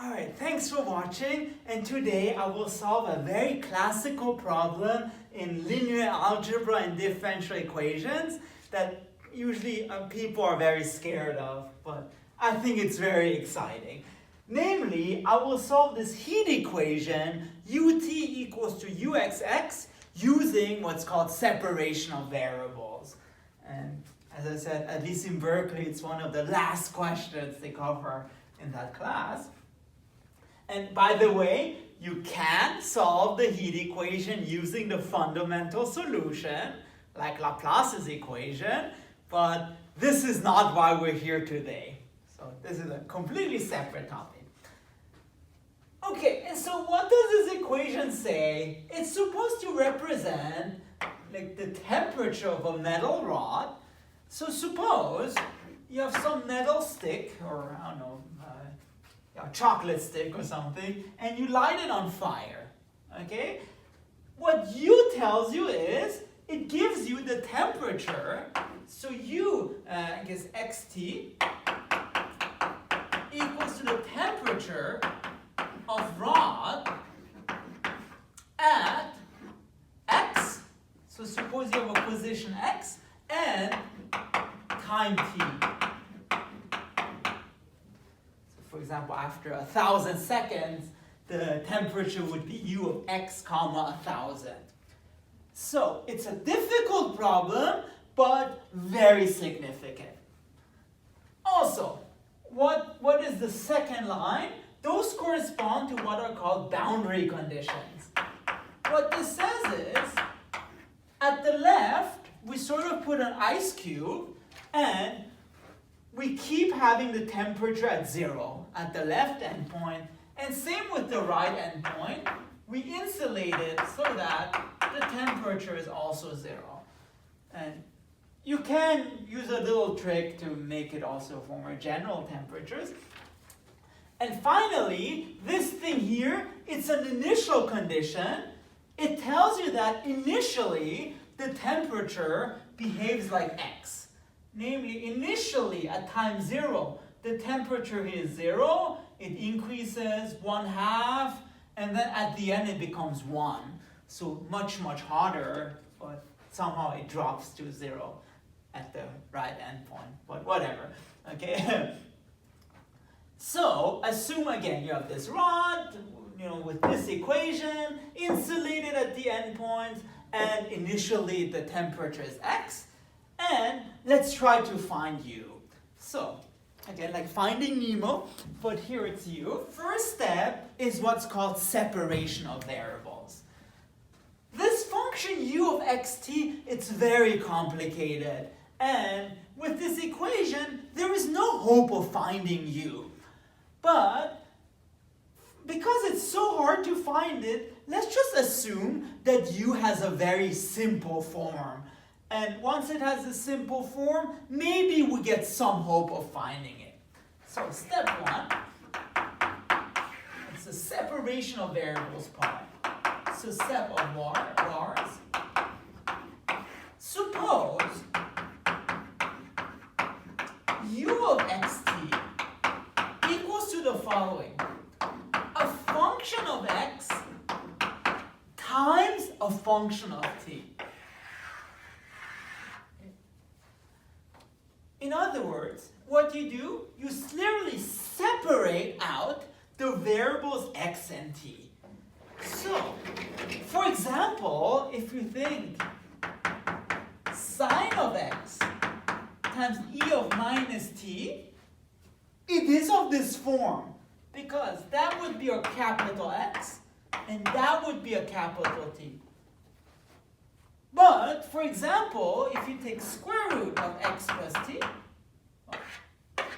Alright, thanks for watching, and today I will solve a very classical problem in linear algebra and differential equations that usually people are very scared of, but I think it's very exciting. Namely, I will solve this heat equation ut equals to uxx using what's called separation of variables. And as I said, at least in Berkeley, it's one of the last questions they cover in that class. And by the way, you can solve the heat equation using the fundamental solution, like Laplace's equation, but this is not why we're here today. So this is a completely separate topic. Okay, and so what does this equation say? It's supposed to represent like the temperature of a metal rod. So suppose you have some metal stick, or I don't know, a chocolate stick or something, and you light it on fire, okay? What U tells you is, it gives you the temperature, so U, I guess xt, equals to the temperature of rod at x, so suppose you have a position x, and time t. For example, after 1,000 seconds, the temperature would be U of x comma 1,000. So it's a difficult problem, but very significant. Also, what is the second line? Those correspond to what are called boundary conditions. What this says is, at the left, we sort of put an ice cube, and we keep having the temperature at 0 at the left endpoint, and same with the right endpoint. We insulate it so that the temperature is also 0. And you can use a little trick to make it also for more general temperatures. And finally, this thing here, it's an initial condition. It tells you that initially the temperature behaves like x. Namely, initially at time 0, the temperature is 0, it increases 1/2, and then at the end it becomes 1. So much, much hotter, but somehow it drops to 0 at the right endpoint, but whatever, okay? So, assume again you have this rod, with this equation, insulated at the endpoint, and initially the temperature is x. And let's try to find U. So, again, like finding Nemo, but here it's U. First step is what's called separation of variables. This function U of xt, it's very complicated. And with this equation, there is no hope of finding U. But because it's so hard to find it, let's just assume that U has a very simple form. And once it has a simple form, maybe we get some hope of finding it. So step 1, it's the separation of variables part. So step of vars. Suppose U of xt equals to the following. A function of x times a function of t. In other words, what you do, you literally separate out the variables x and t. So, for example, if you think sine of x times e of minus t, it is of this form, because that would be a capital X, and that would be a capital T. But, for example, if you take square root of x plus t,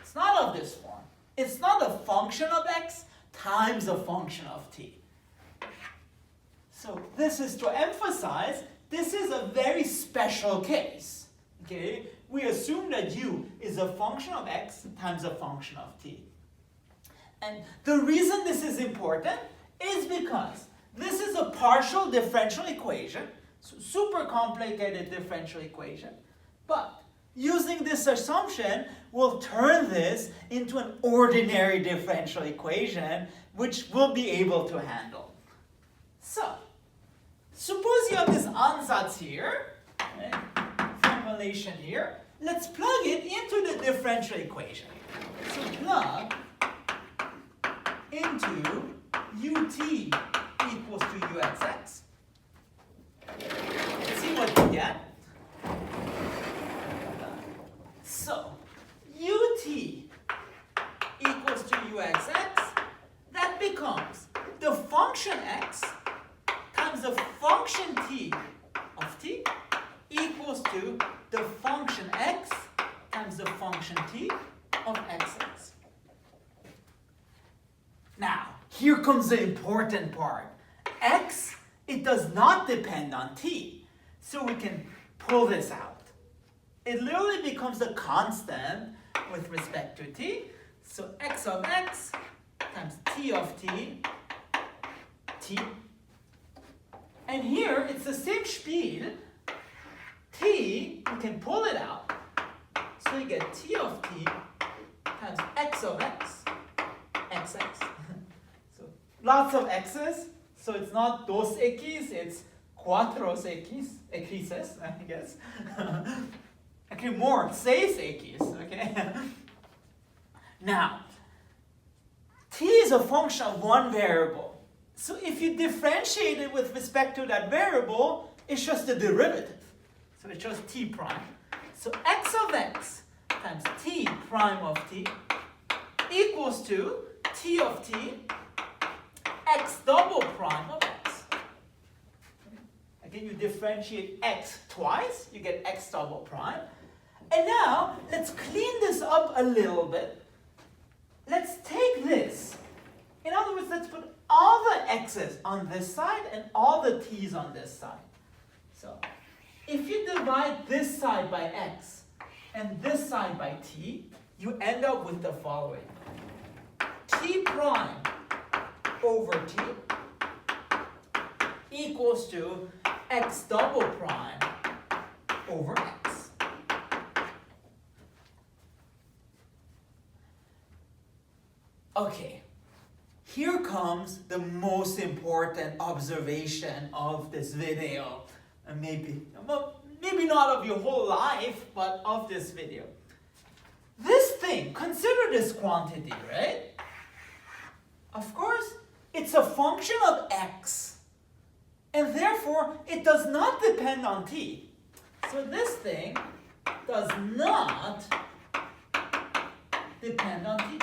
it's not of this form. It's not a function of x times a function of t. So this is to emphasize, this is a very special case. Okay? We assume that u is a function of x times a function of t. And the reason this is important is because this is a partial differential equation, so super complicated differential equation, but Using this assumption, we'll turn this into an ordinary differential equation, which we'll be able to handle. So, suppose you have this ansatz here, right? Formulation here. Let's plug it into the differential equation. So plug into ut equals to uxx. Let's see what we get. So, ut equals to uxx, that becomes the function x times the function t of t equals to the function x times the function t of xx. Now, here comes the important part. X, it does not depend on t, so we can pull this out. It literally becomes a constant with respect to t. So x of x times t of t, t. And here, it's the same spiel. T, we can pull it out. So you get t of t times x of x, xx. So lots of x's. So it's not dos x, it's cuatros x's, I guess. Okay, more, seis x, okay? Now, t is a function of one variable. So if you differentiate it with respect to that variable, it's just a derivative. So it's just t prime. So x of x times t prime of t equals to t of t x double prime of x. Again, you differentiate x twice, you get x double prime. And now, let's clean this up a little bit. Let's take this. In other words, let's put all the x's on this side and all the t's on this side. So, if you divide this side by x and this side by t, you end up with the following. T prime over t equals to x double prime over x. Okay, here comes the most important observation of this video. And maybe not of your whole life, but of this video. This thing, consider this quantity, right? Of course, it's a function of x. And therefore, it does not depend on t. So this thing does not depend on t.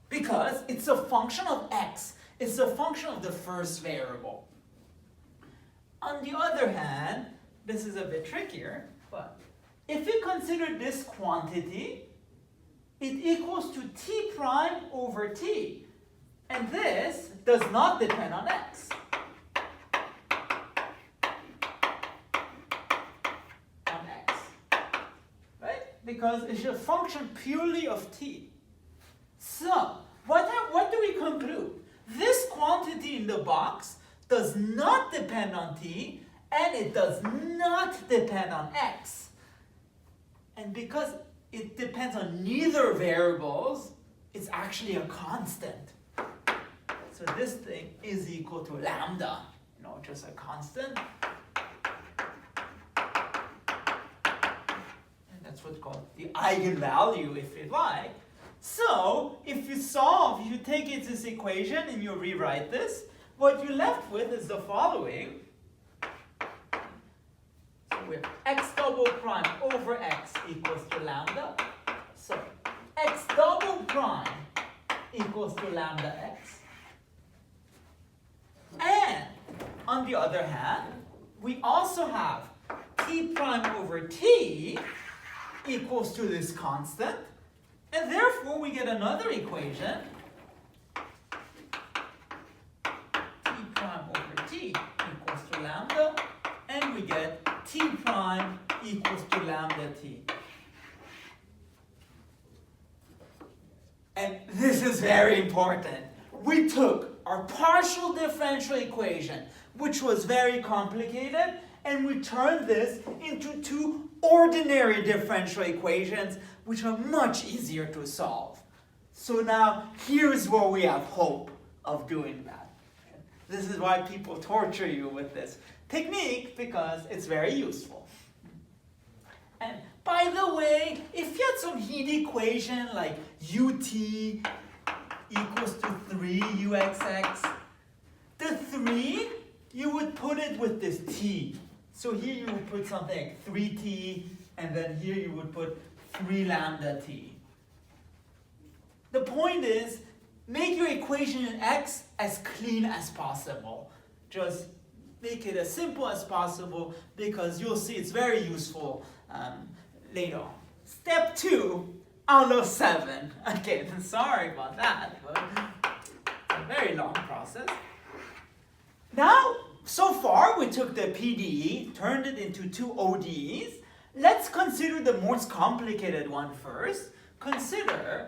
Because it's a function of x. It's a function of the first variable. On the other hand, this is a bit trickier, but if you consider this quantity, it equals to t prime over t. And this does not depend on x. On x. Right? Because it's a function purely of t. So, what do we conclude? This quantity in the box does not depend on t, and it does not depend on x. And because it depends on neither variables, it's actually a constant. So this thing is equal to lambda, just a constant. And that's what's called the eigenvalue, if you like. So, if you take this equation and you rewrite this, what you're left with is the following. So we have x double prime over x equals to lambda. So, x double prime equals to lambda x. And, on the other hand, we also have t prime over t equals to this constant. And therefore, we get another equation. T prime over t equals to lambda. And we get t prime equals to lambda t. And this is very important. We took our partial differential equation, which was very complicated, and we turn this into two ordinary differential equations, which are much easier to solve. So now, here's where we have hope of doing that. This is why people torture you with this technique, because it's very useful. And by the way, if you had some heat equation like ut equals to 3uxx, the 3, you would put it with this t. So here you would put something like 3t, and then here you would put 3 lambda t. The point is, make your equation in x as clean as possible. Just make it as simple as possible, because you'll see it's very useful later on. Step 2 out of 7. Okay, sorry about that, but it's a very long process. Now, so far we took the PDE, turned it into two ODEs. Let's consider the most complicated one first. Consider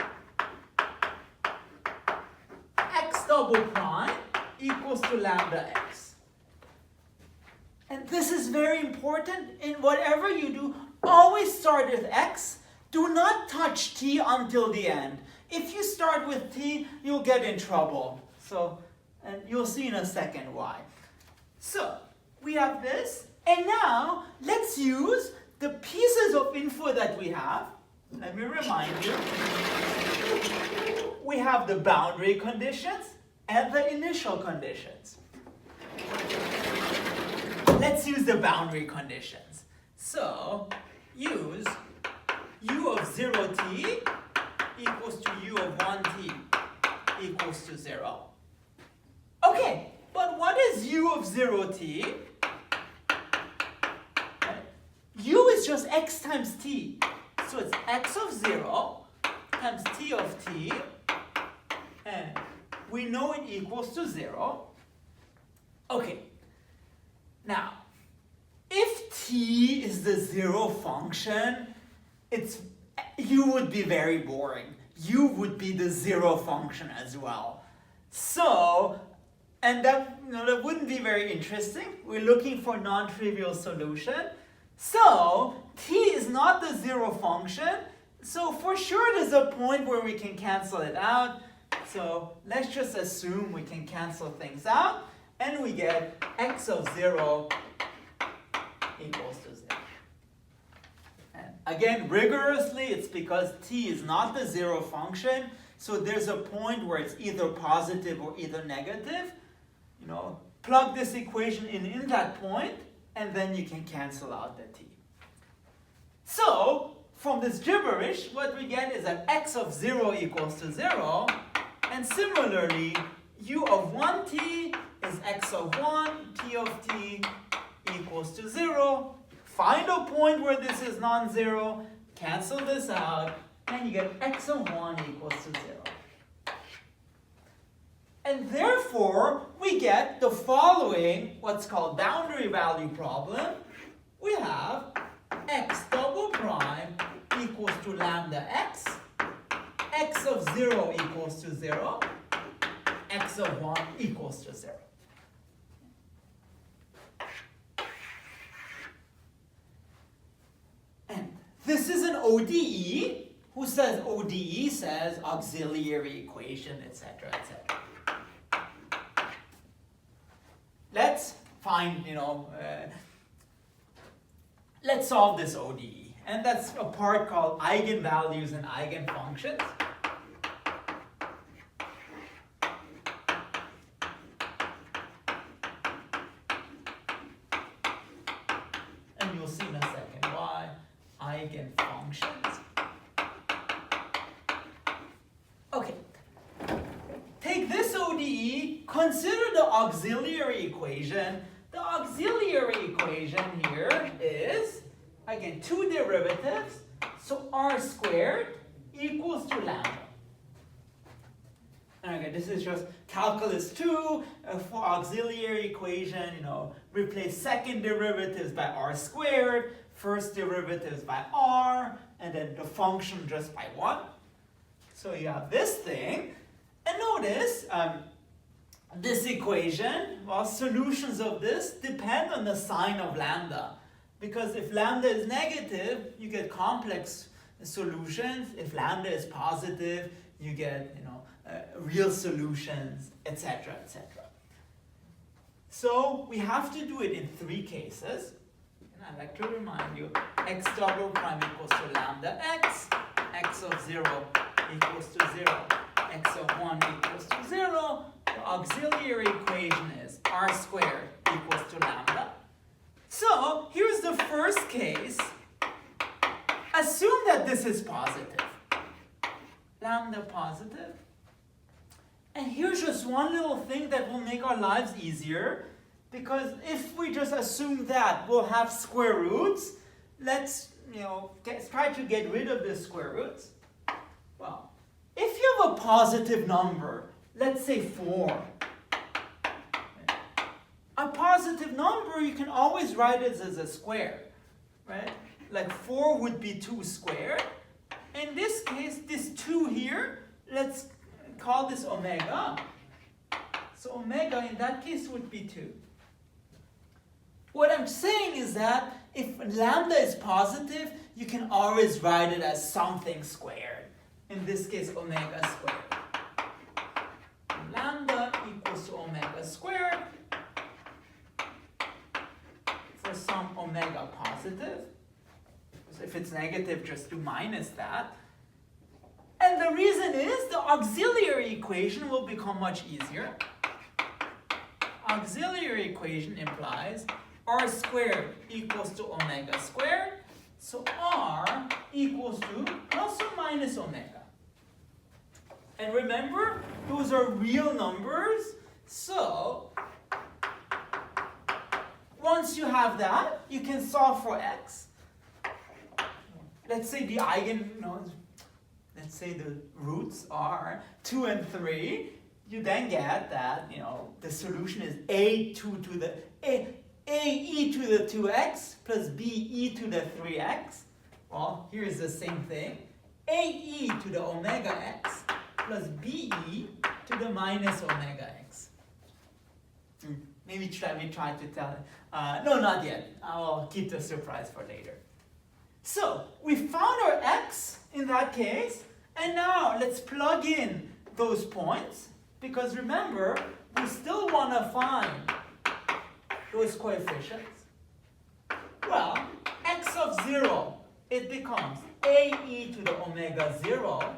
x double prime equals to lambda x. And this is very important. In whatever you do, always start with x. Do not touch t until the end. If you start with t, you'll get in trouble. And you'll see in a second why. So, we have this, and now let's use the pieces of info that we have. Let me remind you. We have the boundary conditions and the initial conditions. Let's use the boundary conditions. So, use u of 0t equals to u of 1t equals to 0. Okay, but what is u of 0t? U is just x times t. So it's x of 0 times t of t. And we know it equals to 0. Okay, now, if t is the 0 function, u would be very boring. U would be the 0 function as well. So, and that wouldn't be very interesting. We're looking for non-trivial solution. So, t is not the 0 function. So for sure there's a point where we can cancel it out. So let's just assume we can cancel things out. And we get x of 0 equals to 0. And again, rigorously, it's because t is not the 0 function. So there's a point where it's either positive or either negative. Plug this equation in that point, and then you can cancel out the t. So, from this gibberish, what we get is that x of 0 equals to 0, and similarly, u of 1t is x of 1, t of t equals to 0. Find a point where this is non-zero, cancel this out, and you get x of 1 equals to 0. And therefore, we get the following, what's called boundary value problem. We have x double prime equals to lambda x, x of 0 equals to 0, x of 1 equals to 0. And this is an ODE. Who says ODE says auxiliary equation, etc., etc. Let's find, let's solve this ODE. And that's a part called Eigenvalues and Eigenfunctions. And you'll see in a second why. Eigenfunctions. Okay. Take this ODE, consider the auxiliary equation. The auxiliary equation here is, again, two derivatives. So r squared equals to lambda. And again, this is just calculus 2 for auxiliary equation. Replace second derivatives by r squared, first derivatives by r, and then the function just by 1. So you have this thing. And notice, this equation, well, solutions of this depend on the sign of lambda. Because if lambda is negative, you get complex solutions. If lambda is positive, you get real solutions, etc., etc. So we have to do it in 3 cases. And I'd like to remind you, x double prime equals to lambda x of 0 equals to 0, x of 1 equals to 0. The auxiliary equation is r squared equals to lambda. So here's the first case. Assume that this is positive. Lambda positive. And here's just one little thing that will make our lives easier. Because if we just assume that we'll have square roots, let's try to get rid of the square roots. Well, if you have a positive number, let's say 4. A positive number, you can always write it as a square, right? Like 4 would be 2 squared. In this case, this 2 here, let's call this omega. So omega in that case would be 2. What I'm saying is that if lambda is positive, you can always write it as something squared. In this case, omega squared. Lambda equals to omega squared for some omega positive. So if it's negative, just do minus that. And the reason is the auxiliary equation will become much easier. Auxiliary equation implies r squared equals to omega squared. So r equals to plus or minus omega. And remember, those are real numbers. So once you have that, you can solve for x. Let's say the let's say the roots are 2 and 3. You then get that the solution is e to the 2x plus b e to the 3x. Well, here's the same thing. A e to the omega x plus b e to the minus omega x. Maybe we try to tell it. No, not yet. I'll keep the surprise for later. So we found our x in that case, and now let's plug in those points, because remember, we still want to find those coefficients. Well, x of 0, it becomes a e to the omega 0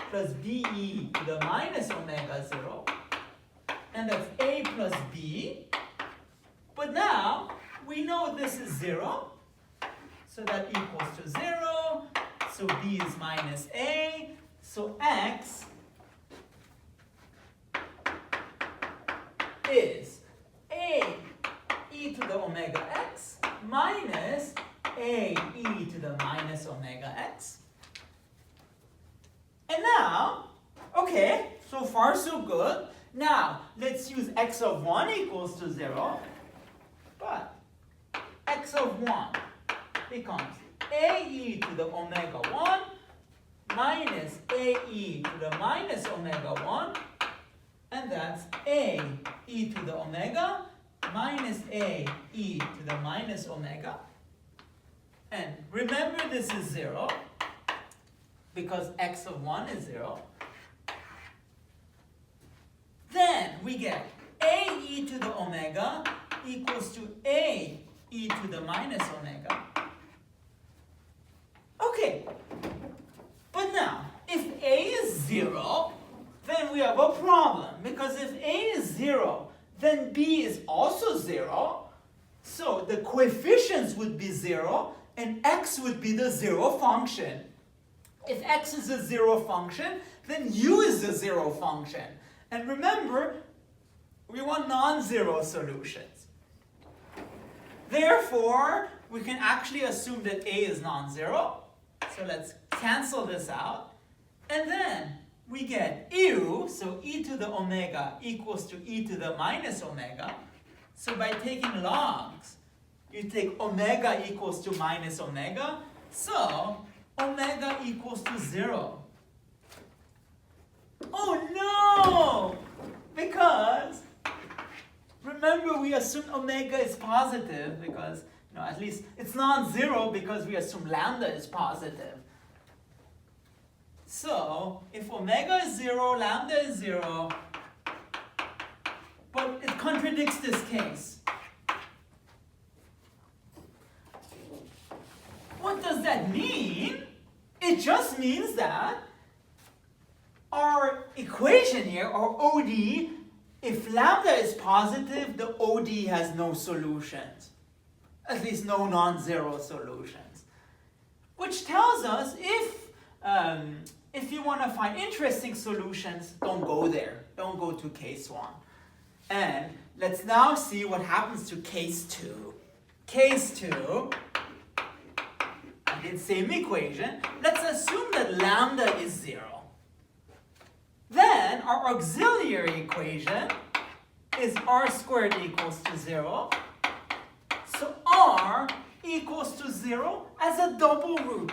plus b e to the minus omega 0, and that's a plus b. But now we know this is 0, so that equals to 0. So b is minus a. So x is a e to the omega x minus a e to the minus omega x. And now, okay, so far so good. Now, let's use x of 1 equals to 0. But x of 1 becomes a e to the omega 1 minus a e to the minus omega 1. And that's a e to the omega minus a e to the minus omega. And remember, this is 0 because x of 1 is 0. Then we get a e to the omega equals to a e to the minus omega. Okay, but now, if a is 0, then we have a problem. Because if a is 0, then b is also 0. So the coefficients would be 0, and x would be the 0 function. If x is a 0 function, then u is a 0 function. And remember, we want non-zero solutions. Therefore, we can actually assume that a is non-zero. So let's cancel this out. And then we get u, so e to the omega equals to e to the minus omega. So by taking logs, you take omega equals to minus omega. So omega equals to 0. Oh no! Because we assume omega is positive because, at least it's non-zero because we assume lambda is positive. So, if omega is 0, lambda is 0, but it contradicts this case. What does that mean? It just means that our equation here, our ODE, if lambda is positive, the ODE has no solutions. At least no non-zero solutions. Which tells us if you want to find interesting solutions, don't go there. Don't go to case 1. And let's now see what happens to case 2. Case 2, again, same equation. Let's assume that lambda is 0. Then our auxiliary equation is r squared equals to 0. So r equals to 0 as a double root.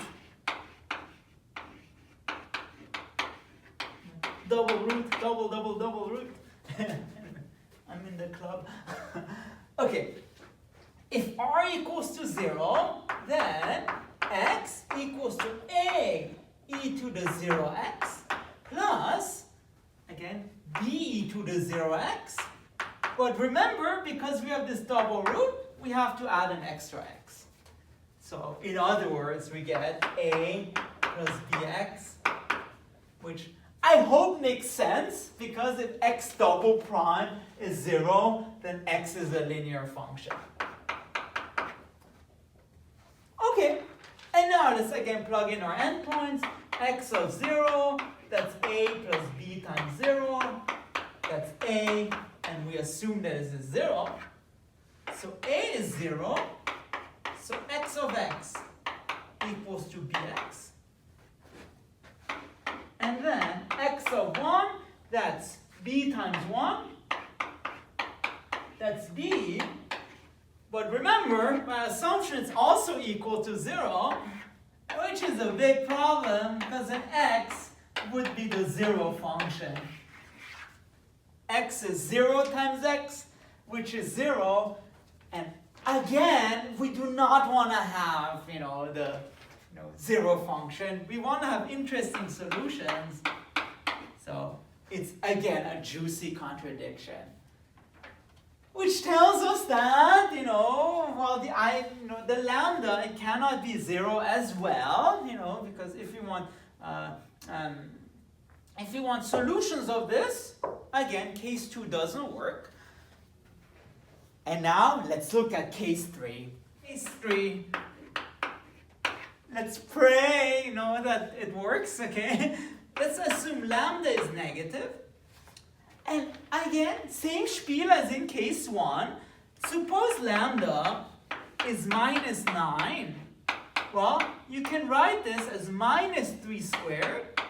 Double root, double root. I'm in the club. Okay, if r equals to 0, then x equals to a e to the 0x plus, again, b e to the 0x. But remember, because we have this double root, we have to add an extra x. So in other words, we get a plus bx, which I hope makes sense, because if x double prime is 0, then x is a linear function. Okay, and now let's again plug in our endpoints. X of 0, that's a plus b times 0, that's a, and we assume that this is 0. So a is 0, so x of x equals to bx. And then x of 1, that's b times 1, that's b. But remember, my assumption is also equal to 0, which is a big problem because an x would be the 0 function. X is 0 times x, which is 0. And again, we do not want to have, the 0 function. We want to have interesting solutions. So it's again a juicy contradiction. Which tells us that, well, the lambda, it cannot be 0 as well, because if you want solutions of this, again, case 2 doesn't work. And now let's look at case 3. Case 3. Let's pray, that it works, okay? Let's assume lambda is negative. And again, same spiel as in case 1. Suppose lambda is minus 9. Well, you can write this as minus 3 squared,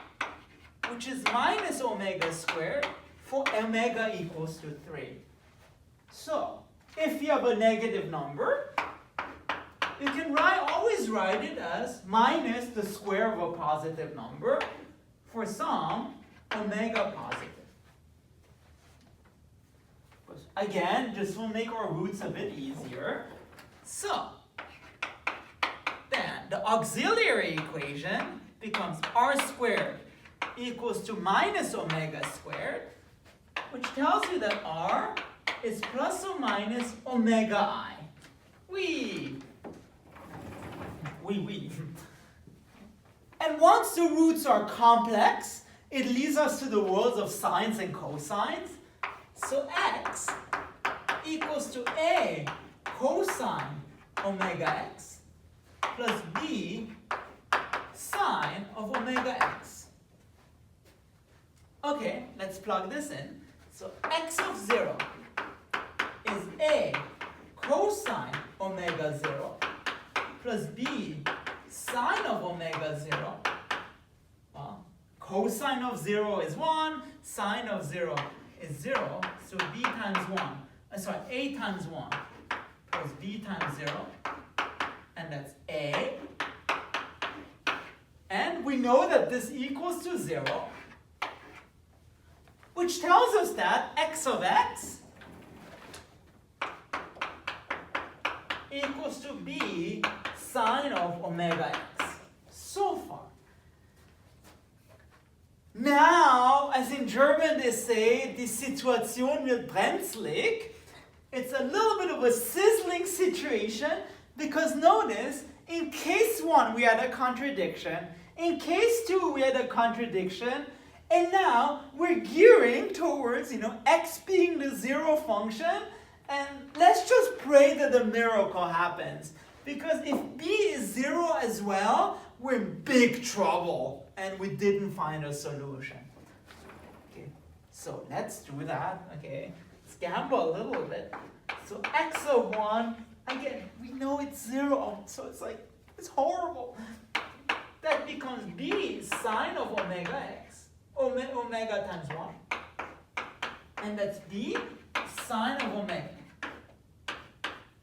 which is minus omega squared, for omega equals to 3. So, if you have a negative number, you can always write it as minus the square of a positive number for some omega positive. Again, this will make our roots a bit easier. So, then the auxiliary equation becomes r squared equals to minus omega squared, which tells you that r is plus or minus omega I. Wee. And once the roots are complex, it leads us to the worlds of sines and cosines. So x equals to a cosine omega x plus b sine of omega x. Okay, let's plug this in. So x of 0 is a cosine omega 0 plus b sine of omega 0. Well, cosine of 0 is 1, sine of 0 is 0, so b times 1, a times 1 plus b times 0, and that's a. And we know that this equals to 0, which tells us that x of x equals to b sine of omega x. So far. Now, as in German they say, die Situation wird brenzlig. It's a little bit of a sizzling situation because notice, in case 1 we had a contradiction, in case 2 we had a contradiction, and now we're gearing towards, x being the 0 function, and let's just pray that a miracle happens. Because if b is 0 as well, we're in big trouble, and we didn't find a solution. Okay, so let's do that. Okay, let's gamble a little bit. So x of 1, again, we know it's 0, so it's horrible. That becomes b sine of omega x, omega times 1. And that's b sine of omega.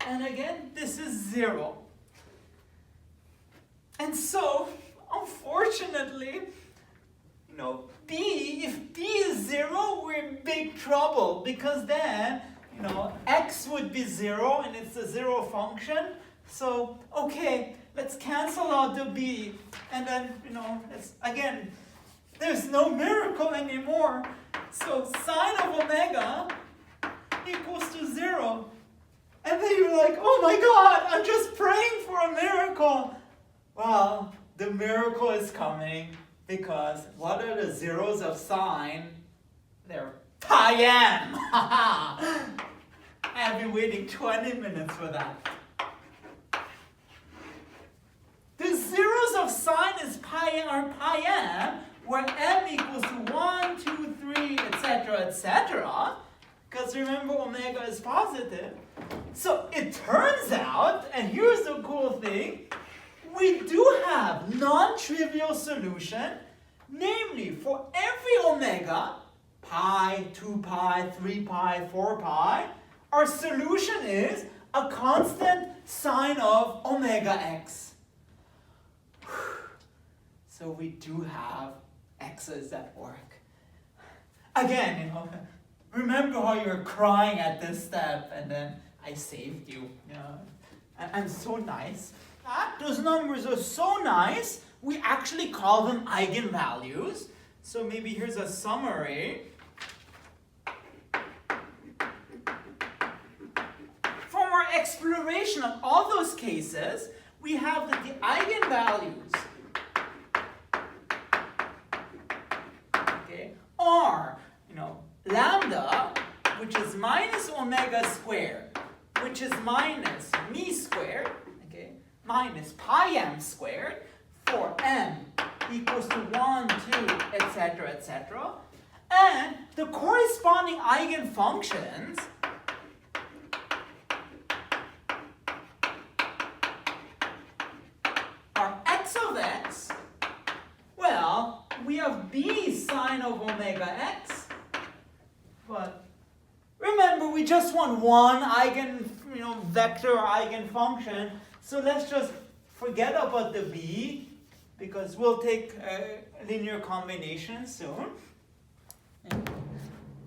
And again, this is 0. And so, unfortunately, if b is 0, we're in big trouble because then, x would be 0 and it's a 0 function. So, okay, let's cancel out the b. And then, again, there's no miracle anymore. So, sine of omega equals to 0. And then you're like, oh my God, I'm just praying for a miracle. Well, the miracle is coming because what are the zeros of sine? They're pi m. I've been waiting 20 minutes for that. The zeros of sine is pi m, where m equals to 1, 2, 3, etc., etc. Because remember, omega is positive. So it turns out, and here's the cool thing, we do have non-trivial solution, namely for every omega, pi, 2 pi, 3 pi, 4 pi, our solution is a constant sine of omega x. So we do have x's at work. Again, remember how you were crying at this step and then I saved you. I'm so nice. Those numbers are so nice, we actually call them eigenvalues. So maybe here's a summary. From our exploration of all those cases, we have that the eigenvalues are, lambda, which is minus omega squared, which is minus me squared, minus pi m squared, for m equals to 1, 2, etc., etc. And the corresponding eigenfunctions are x of x. Well, we have b sine of omega x, but remember we just want one vector or eigenfunction, so let's just forget about the b because we'll take linear combinations soon.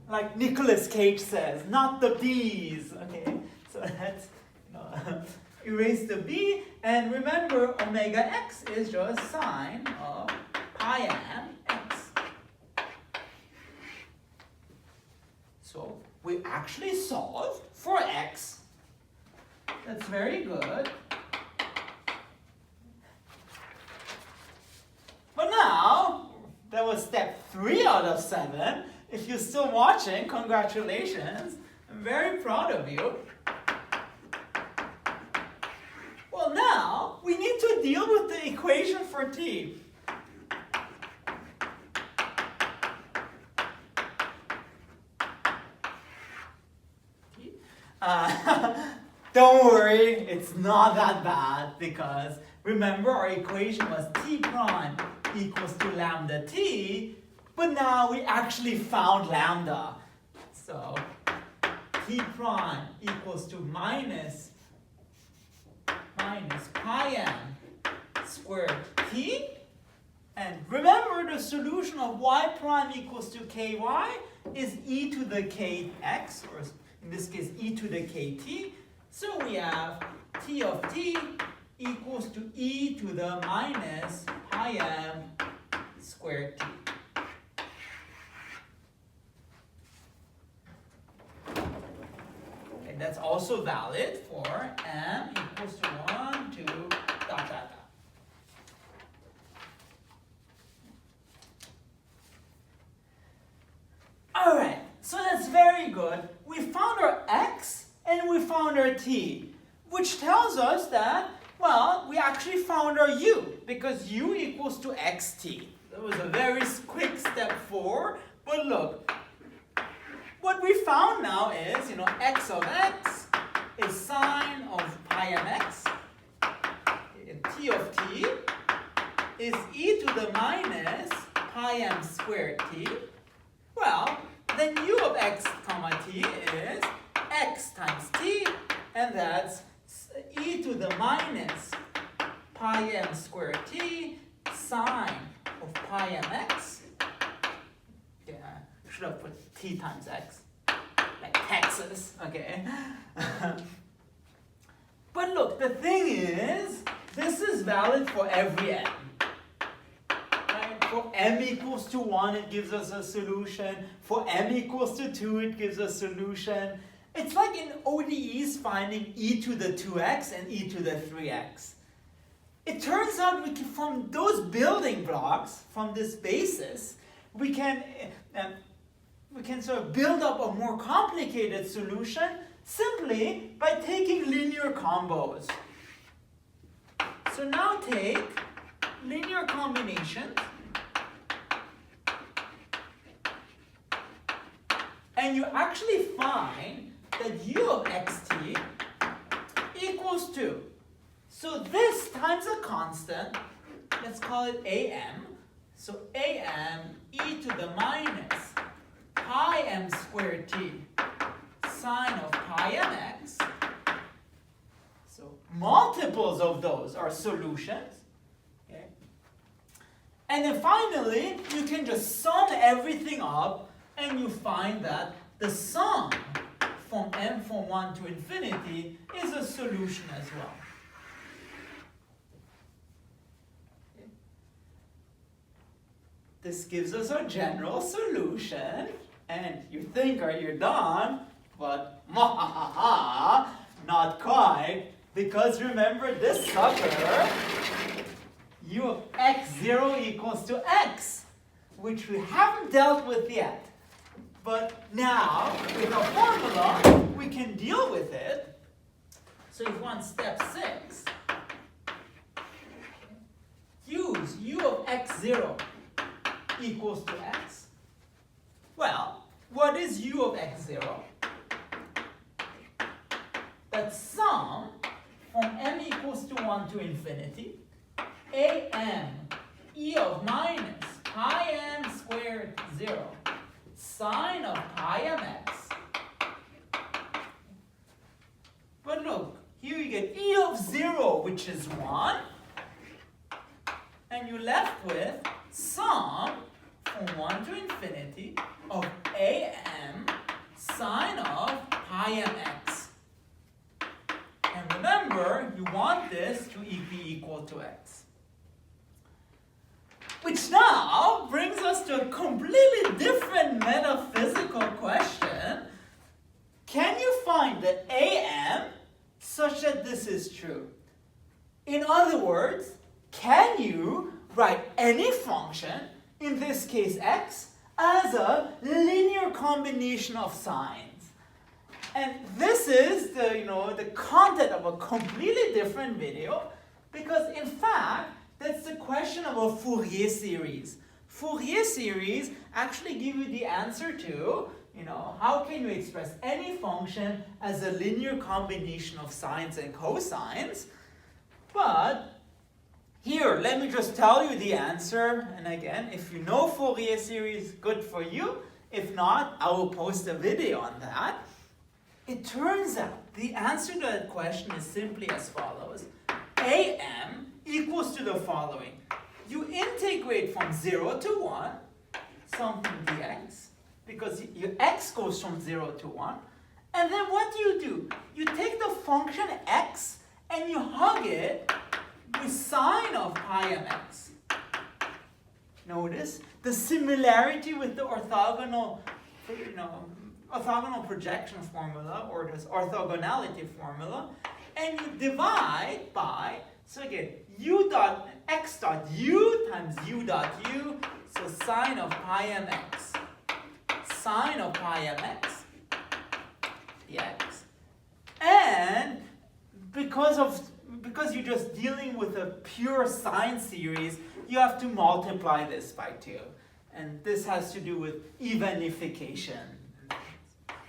Like Nicolas Cage says, not the b's. Okay, so let's erase the b, and remember omega x is just sine of pi m x. So we actually solved for x. That's very good. But now, that was step 3 out of 7. If you're still watching, congratulations. I'm very proud of you. Well, now, we need to deal with the equation for t. Don't worry, it's not that bad because remember our equation was t prime equals to lambda t, but now we actually found lambda. So t prime equals to minus pi m squared t. And remember the solution of y prime equals to ky is e to the kx, or in this case e to the kt. So we have t of t equals to e to the minus pi m squared t. And that's also valid for m equals to 1, 2, dot, dot, dot. All right, so that's very good. We found our x and we found our t, which tells us that, well, we actually found our u, because u equals to xt. That was a very quick step forward, but look, what we found now is, x of x is sine of pi mx, and t of t is e to the minus pi m squared t. Well, then u of x comma t is x times t, and that's e to the minus pi m squared t sine of pi mx. Yeah, should have put t times x, like Texas, okay? But look, the thing is, this is valid for every m. For m equals to 1, it gives us a solution. For m equals to 2, it gives a solution. It's like in ODEs finding e to the 2x and e to the 3x. It turns out we can, from those building blocks, from this basis, we can sort of build up a more complicated solution simply by taking linear combos. So now take linear combinations, and you actually find that u of xt equals to, so this times a constant, let's call it am, so am e to the minus pi m squared t sine of pi mx, so multiples of those are solutions, okay? And then finally, you can just sum everything up, and you find that the sum from m from 1 to infinity is a solution as well. Okay. This gives us a general solution, and you think you're done, but not quite, because remember this sucker, u of x0 equals to x, which we haven't dealt with yet. But now, with our formula, we can deal with it. So if one step 6, use u of x0 equals to x. Well, what is u of x0? That's sum from m equals to 1 to infinity, am e of minus pi m squared 0 sine of pi mx. But look, here you get e of 0, which is 1, and you're left with sum from 1 to infinity of am sine of pi mx. And remember, you want this to be equal to x. Which now brings us to a completely different metaphysical question. Can you find the am such that this is true? In other words, can you write any function, in this case x, as a linear combination of signs? And this is the content of a completely different video, because in fact, that's the question of a Fourier series. Fourier series actually give you the answer to, how can you express any function as a linear combination of sines and cosines? But here, let me just tell you the answer. And again, if you know Fourier series, good for you. If not, I will post a video on that. It turns out the answer to that question is simply as follows. am equals to the following. You integrate from 0 to 1, something dx, because your x goes from 0 to 1, And then what do? You take the function x and you hug it with sine of pi mx. Notice the similarity with the orthogonal, orthogonal projection formula, or this orthogonality formula, and you divide by, so again, u dot x dot u times u dot u, so sine of pi mx, sine of pi mx dx. And because you're just dealing with a pure sine series, you have to multiply this by 2. And this has to do with evenification,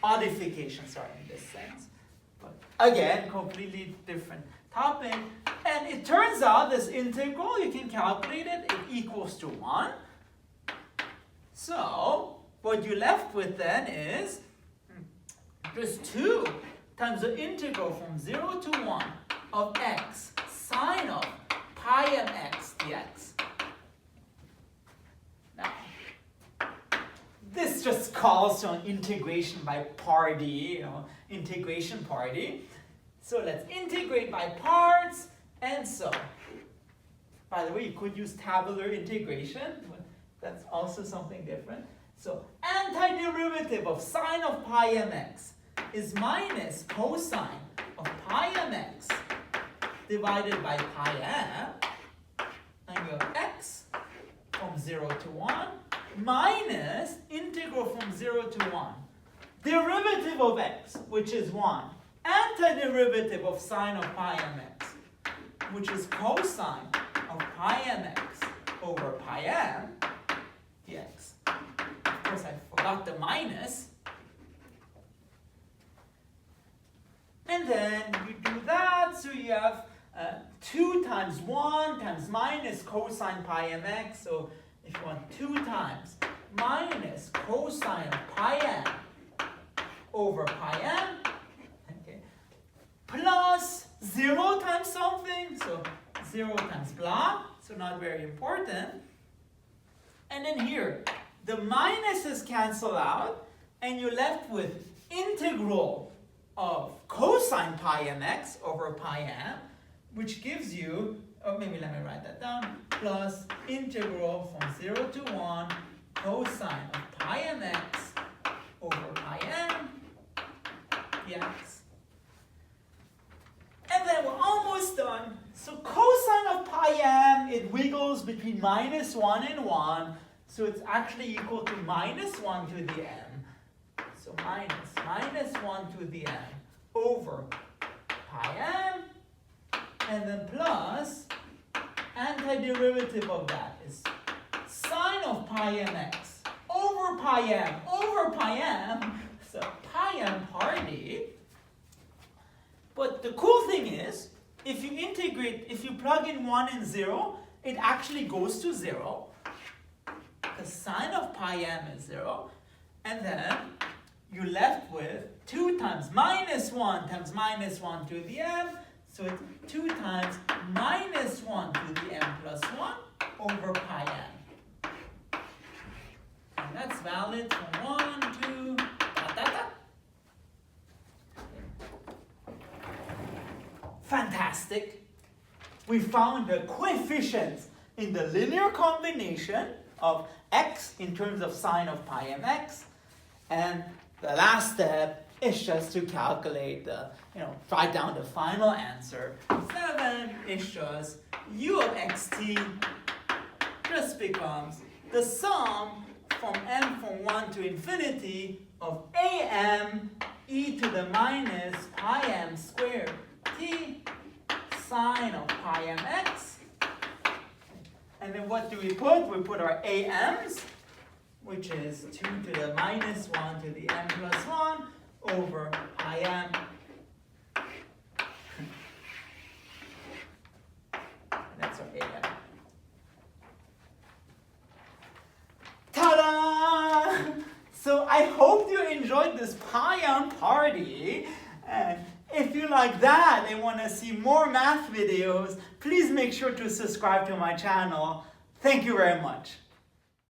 oddification, sorry, in this sense. But again, completely different topic. And it turns out this integral, you can calculate it, it equals to 1. So what you're left with then is just 2 times the integral from 0 to 1 of x sine of pi mx dx. Now, this just calls to an integration by party, integration party. So let's integrate by parts, and so. By the way, you could use tabular integration, but that's also something different. So antiderivative of sine of pi mx is minus cosine of pi mx divided by pi m, and you have x from 0 to 1 minus integral from 0 to 1. Derivative of x, which is 1. Antiderivative of sine of pi mx, which is cosine of pi mx over pi m dx. Of course, I forgot the minus. And then you do that, so you have 2 times 1 times minus cosine pi mx. So if you want 2 times minus cosine of pi m over pi m, okay, plus 0 times something, so 0 times blah, so not very important. And then here, the minuses cancel out, and you're left with integral of cosine pi mx over pi m, which gives you, or maybe let me write that down, plus integral from 0 to 1 cosine of pi mx over pi m dx. And then we're almost done. So cosine of pi m, it wiggles between minus 1 and 1, so it's actually equal to minus 1 to the m. So minus 1 to the m over pi m, and then plus antiderivative of that is sine of pi mx over pi m, so pi m party. But the cool thing is, if you integrate, if you plug in 1 and 0, it actually goes to 0, because sine of pi m is 0, and then you're left with 2 times minus 1 times minus 1 to the m, so it's 2 times minus 1 to the m plus 1 over pi m. And that's valid from 1 to dot, dot, dot. Fantastic! We found the coefficients in the linear combination of x in terms of sine of pi mx, and the last step is just to calculate the, write down the final answer. 7 is just u of xt just becomes the sum from m from 1 to infinity of am e to the minus pi m squared t sine of pi mx. And then what do we put? We put our am's, which is 2 to the minus 1 to the m plus 1 over pi m. That's our am. Ta-da! So I hope you enjoyed this pi m party. And if you like that and want to see more math videos, please make sure to subscribe to my channel. Thank you very much.